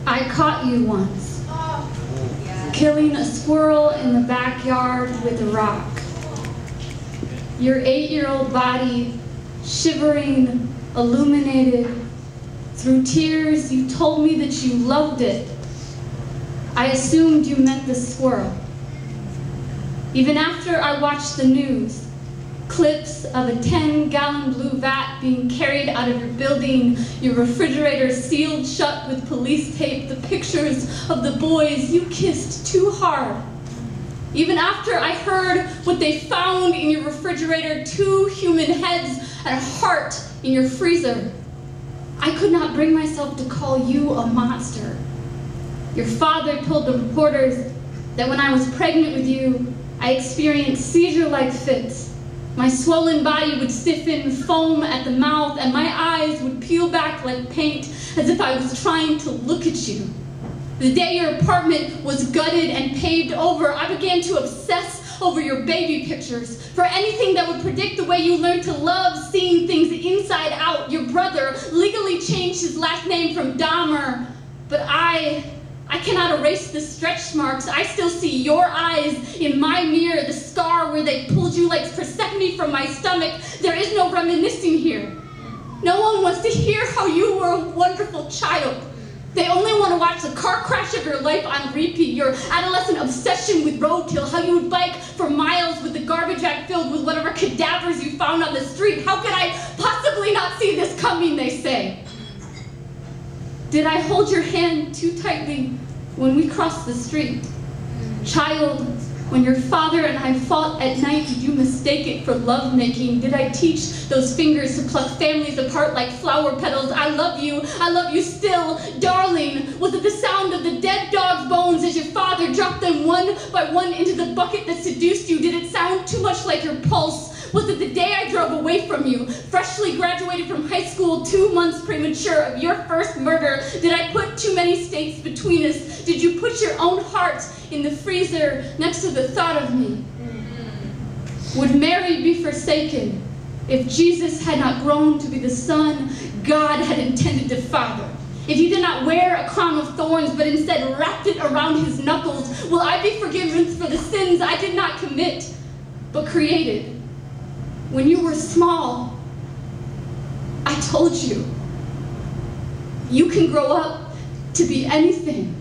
I caught you once, killing a squirrel in the backyard with a rock. Your 8-year-old body shivering, illuminated. Through tears, you told me that you loved it. I assumed you meant the squirrel. Even after I watched the news, clips of a 10-gallon blue vat being carried out of your building, your refrigerator sealed shut with police tape, the pictures of the boys you kissed too hard. Even after I heard what they found in your refrigerator, 2 human heads and a heart in your freezer, I could not bring myself to call you a monster. Your father told the reporters that when I was pregnant with you, I experienced seizure-like fits. My swollen body would stiffen, foam at the mouth, and my eyes would peel back like paint as if I was trying to look at you. The day your apartment was gutted and paved over, I began to obsess over your baby pictures. For anything that would predict the way you learned to love seeing things inside out. Your brother legally changed his last name from Dahmer, but I cannot erase the stretch marks. I still see your eyes in my mirror, the scar where they pulled you like Persephone from my stomach. There is no reminiscing here. No one wants to hear how you were a wonderful child. They only want to watch the car crash of your life on repeat, your adolescent obsession with roadkill, how you would bike for miles with the garbage bag filled with whatever cadavers you found on the street. How could I possibly not see this coming, they say? Did I hold your hand too tightly when we crossed the street? Child, when your father and I fought at night, did you mistake it for lovemaking? Did I teach those fingers to pluck families apart like flower petals? I love you still, darling. Was it the sound of the dead dog's bones as your father dropped them one by one into the bucket that seduced you? Did it sound too much like your pulse? Was it the day I drove away from you, freshly graduated from high school, 2 months premature of your first murder? Did I put too many states between us? Did you put your own heart in the freezer next to the thought of me? Would Mary be forsaken if Jesus had not grown to be the son God had intended to father? If he did not wear a crown of thorns, but instead wrapped it around his knuckles, will I be forgiven for the sins I did not commit, but created? When you were small, I told you, you can grow up to be anything.